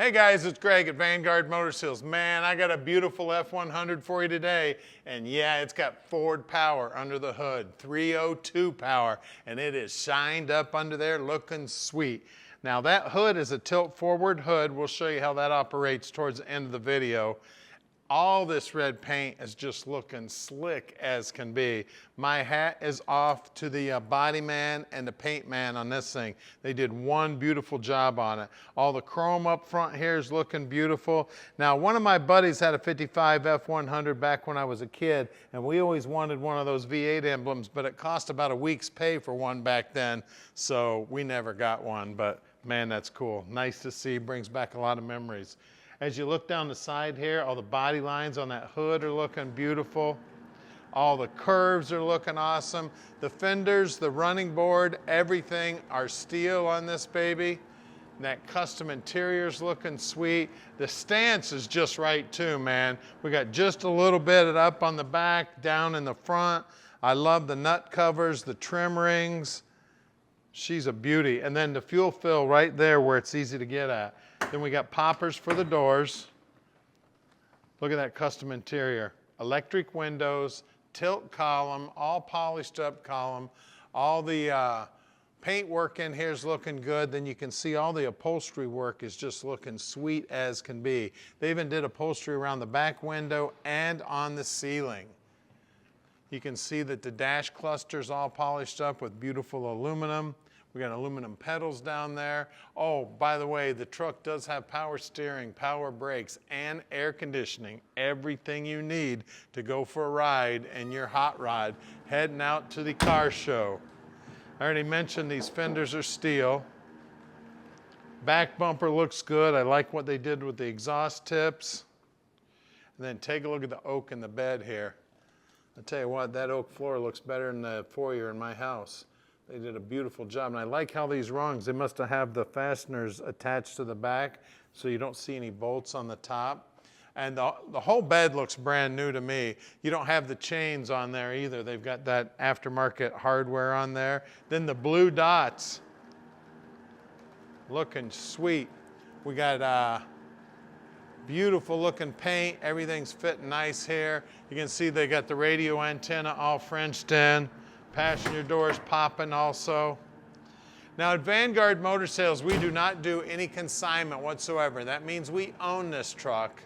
Hey guys, it's Greg at Vanguard Motor Sales. Man, I got a beautiful F100 for you today. And yeah, it's got Ford power under the hood, 302 power, and it is shined up under there looking sweet. Now that hood is a tilt forward hood. We'll show you how that operates towards the end of the video. All this red paint is just looking slick as can be. My hat is off to the body man and the paint man on this thing. They did one beautiful job on it. All the chrome up front here is looking beautiful. Now, one of my buddies had a 55 F100 back when I was a kid, and we always wanted one of those V8 emblems, but it cost about a week's pay for one back then, so we never got one, but man, that's cool. Nice to see, brings back a lot of memories. As you look down the side here, all the body lines on that hood are looking beautiful. All the curves are looking awesome. The fenders, the running board, everything are steel on this baby. And that custom interior's looking sweet. The stance is just right too, man. We got just a little bit up on the back, down in the front. I love the nut covers, the trim rings. She's a beauty. And then the fuel fill right there where it's easy to get at. Then we got poppers for the doors. Look at that custom interior. Electric windows, tilt column, all polished up column. All the paint work in here is looking good. Then you can see all the upholstery work is just looking sweet as can be. They even did upholstery around the back window and on the ceiling. You can see that the dash cluster's all polished up with beautiful aluminum. We got aluminum pedals down there. Oh, by the way, the truck does have power steering, power brakes, and air conditioning. Everything you need to go for a ride in your hot rod heading out to the car show. I already mentioned these fenders are steel. Back bumper looks good. I like what they did with the exhaust tips. And then take a look at the oak in the bed here. I'll tell you what, that oak floor looks better than the foyer in my house. They did a beautiful job, and I like how these rungs, they must have the fasteners attached to the back so you don't see any bolts on the top. And the whole bed looks brand new to me. You don't have the chains on there either. They've got that aftermarket hardware on there. Then the blue dots, looking sweet. We got beautiful looking paint. Everything's fitting nice here. You can see they got the radio antenna all Frenched in. Passenger doors popping also. Now at Vanguard Motor Sales, we do not do any consignment whatsoever. That means we own this truck.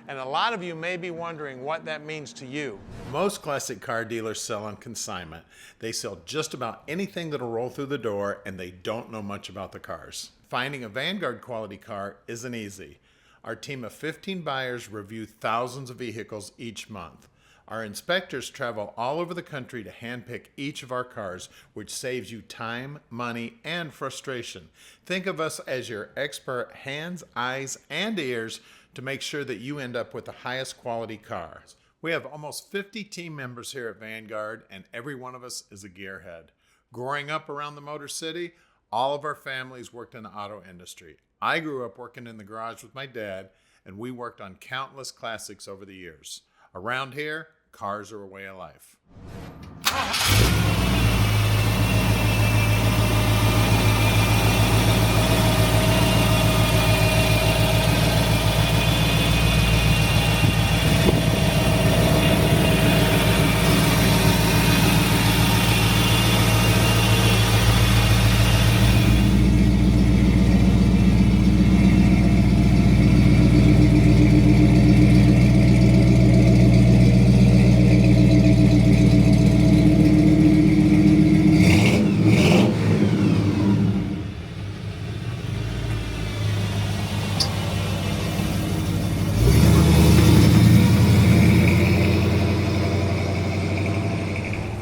And a lot of you may be wondering what that means to you. Most classic car dealers sell on consignment. They sell just about anything that'll roll through the door, and they don't know much about the cars. Finding a Vanguard quality car isn't easy. Our team of 15 buyers review thousands of vehicles each month. Our inspectors travel all over the country to handpick each of our cars, which saves you time, money, and frustration. Think of us as your expert hands, eyes, and ears to make sure that you end up with the highest quality car. We have almost 50 team members here at Vanguard, and every one of us is a gearhead. Growing up around the Motor City, all of our families worked in the auto industry. I grew up working in the garage with my dad, and we worked on countless classics over the years. Around here, cars are a way of life.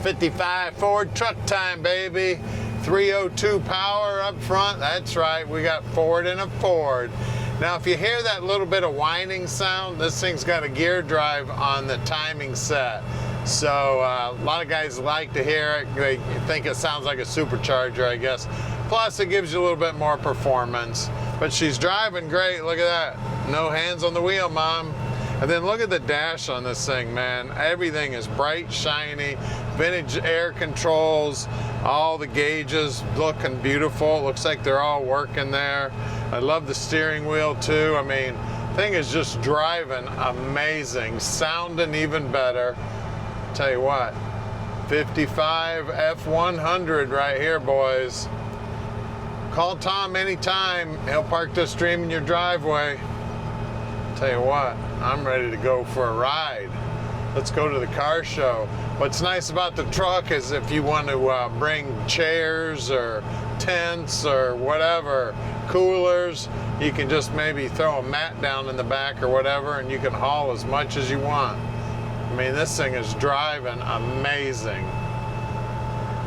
'55 Ford truck time, baby. 302 power up front. That's right, we got Ford in a Ford. Now, if you hear that little bit of whining sound, this thing's got a gear drive on the timing set. So a lot of guys like to hear it. They think it sounds like a supercharger, I guess. Plus, it gives you a little bit more performance. But she's driving great. Look at that. No hands on the wheel, Mom. And then look at the dash on this thing, man. Everything is bright, shiny, vintage air controls, All the gauges looking beautiful. Looks like they're all working there. I love the steering wheel too. I mean, thing is just driving amazing, sounding even better. Tell you what, 55 F100 right here, boys. Call Tom anytime. He'll park this dream in your driveway. Tell you what, I'm ready to go for a ride. Let's go to the car show. What's nice about the truck is if you want to bring chairs or tents or whatever, coolers, you can just maybe throw a mat down in the back or whatever, and you can haul as much as you want. I mean, this thing is driving amazing.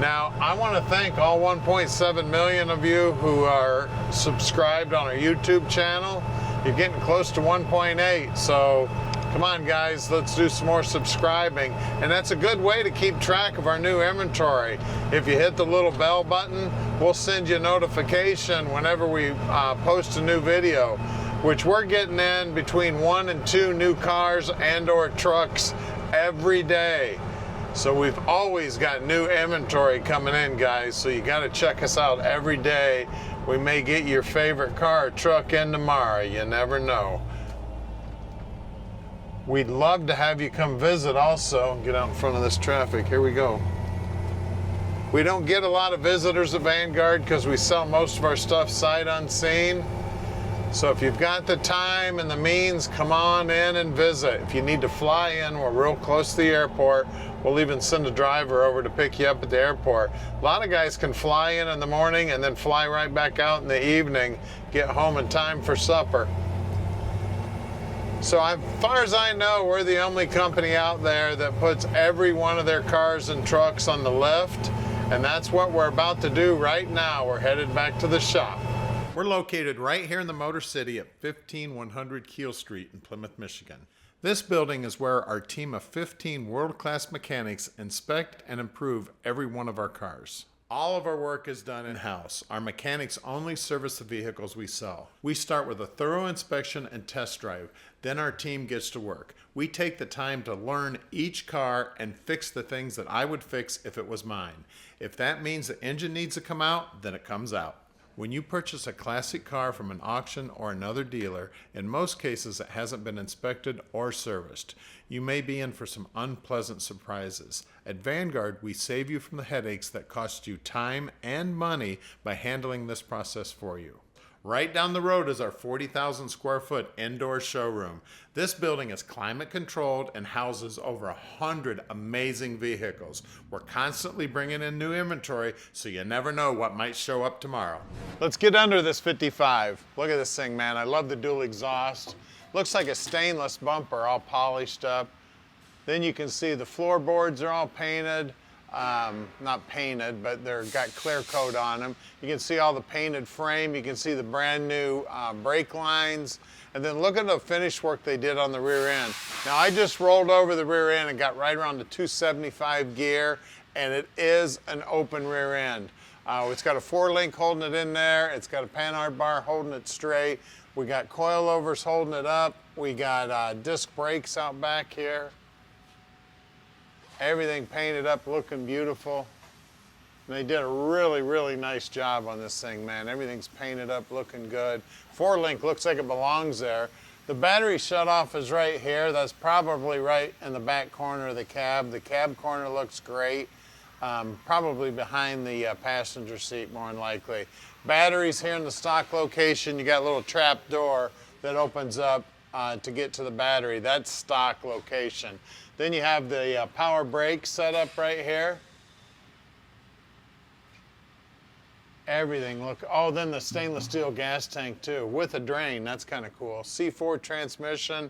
Now, I want to thank all 1.7 million of you who are subscribed on our YouTube channel. You're getting close to 1.8, so come on, guys, let's do some more subscribing. And that's a good way to keep track of our new inventory. If you hit the little bell button, we'll send you a notification whenever we post a new video, which we're getting in between 1 and 2 new cars and or trucks every day. So we've always got new inventory coming in, guys, so you got to check us out every day. We may get your favorite car or truck in tomorrow. You never know. We'd love to have you come visit also. Get out in front of this traffic. Here we go. We don't get a lot of visitors at Vanguard because we sell most of our stuff sight unseen. So if you've got the time and the means, come on in and visit. If you need to fly in, we're real close to the airport. We'll even send a driver over to pick you up at the airport. A lot of guys can fly in the morning and then fly right back out in the evening, get home in time for supper. So as far as I know, we're the only company out there that puts every one of their cars and trucks on the lift, and that's what we're about to do right now. We're headed back to the shop. We're located right here in the Motor City at 15100 Keel Street in Plymouth, Michigan. This building is where our team of 15 world-class mechanics inspect and improve every one of our cars. All of our work is done in-house. Our mechanics only service the vehicles we sell. We start with a thorough inspection and test drive. Then our team gets to work. We take the time to learn each car and fix the things that I would fix if it was mine. If that means the engine needs to come out, then it comes out. When you purchase a classic car from an auction or another dealer, in most cases it hasn't been inspected or serviced. You may be in for some unpleasant surprises. At Vanguard, we save you from the headaches that cost you time and money by handling this process for you. Right down the road is our 40,000 square foot indoor showroom. This building is climate controlled and houses over 100 amazing vehicles. We're constantly bringing in new inventory, so you never know what might show up tomorrow. Let's get under this 55. Look at this thing, man. I love the dual exhaust. Looks like a stainless bumper, all polished up. Then you can see the floorboards are all painted. Not painted, but they're got clear coat on them. You can see all the painted frame. You can see the brand new brake lines. And then look at the finish work they did on the rear end. Now I just rolled over the rear end and got right around the 275 gear, and it is an open rear end. It's got a 4-link holding it in there. It's got a Panhard bar holding it straight. We got coilovers holding it up. We got disc brakes out back here. Everything painted up, looking beautiful. And they did a really, really nice job on this thing, man. Everything's painted up, looking good. 4-link looks like it belongs there. The battery shutoff is right here. That's probably right in the back corner of the cab. The cab corner looks great. Probably behind the passenger seat, more than likely. Batteries here in the stock location. You got a little trap door that opens up to get to the battery. That's stock location. Then you have the power brake set up right here. Everything then the stainless steel gas tank too, with a drain. That's kind of cool. C4 transmission.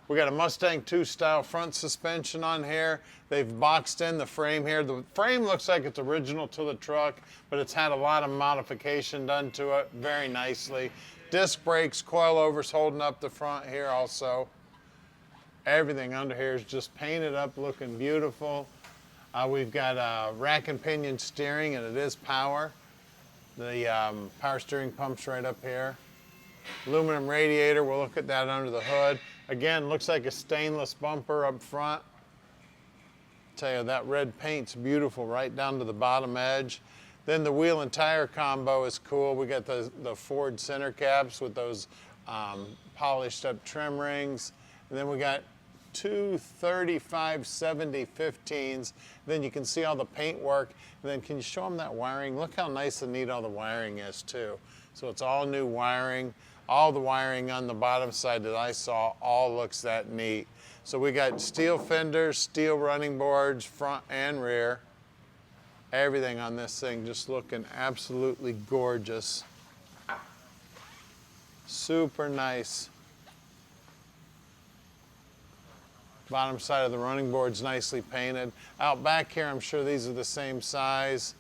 We got a Mustang 2 style front suspension on here. They've boxed in the frame here. The frame looks like it's original to the truck, but it's had a lot of modification done to it very nicely. Disc brakes, coilovers holding up the front here also. Everything under here is just painted up, looking beautiful. We've got rack and pinion steering, and it is power. The power steering pump's right up here. Aluminum radiator, we'll look at that under the hood. Again, looks like a stainless bumper up front. tell you, that red paint's beautiful right down to the bottom edge. Then the wheel and tire combo is cool. We got the Ford center caps with those polished up trim rings. And then we got two 3570 15s. Then you can see all the paint work. And then can you show them that wiring? Look how nice and neat all the wiring is too. So it's all new wiring. All the wiring on the bottom side that I saw all looks that neat. So we got steel fenders, steel running boards, front and rear. Everything on this thing just looking absolutely gorgeous. Super nice. Bottom side of the running board's nicely painted. Out back here, I'm sure these are the same size.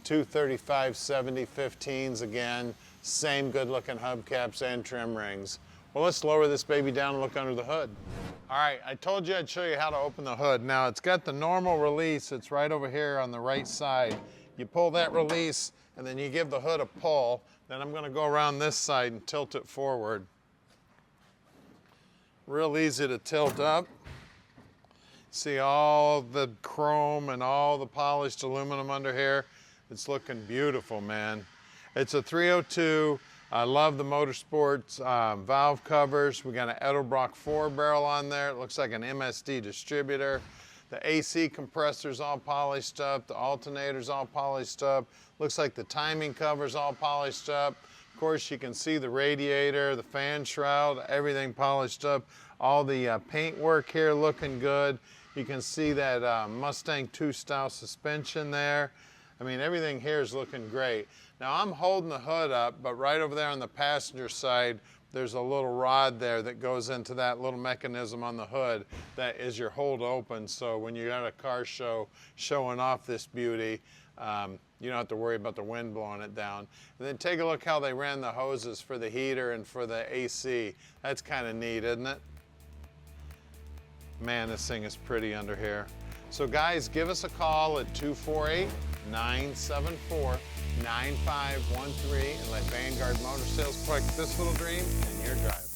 Two 3570 15s again. Same good looking hubcaps and trim rings. Well, let's lower this baby down and look under the hood. All right, I told you I'd show you how to open the hood. Now, it's got the normal release. It's right over here on the right side. You pull that release, and then you give the hood a pull. Then I'm gonna go around this side and tilt it forward. Real easy to tilt up. See all the chrome and all the polished aluminum under here. It's looking beautiful, man. It's a 302. I love the Motorsports valve covers. We got an Edelbrock 4-barrel on there. It looks like an MSD distributor. The AC compressor's all polished up. The alternator's all polished up. Looks like the timing cover's all polished up. Of course, you can see the radiator, the fan shroud, everything polished up. All the paint work here looking good. You can see that Mustang 2 style suspension there. I mean, everything here is looking great. Now I'm holding the hood up, but right over there on the passenger side, there's a little rod there that goes into that little mechanism on the hood that is your hold open. So when you're at a car show showing off this beauty, you don't have to worry about the wind blowing it down. And then take a look how they ran the hoses for the heater and for the AC. That's kind of neat, isn't it? Man, this thing is pretty under here. So guys, give us a call at 248-974-9513 and let Vanguard Motor Sales protect this little dream in your drive.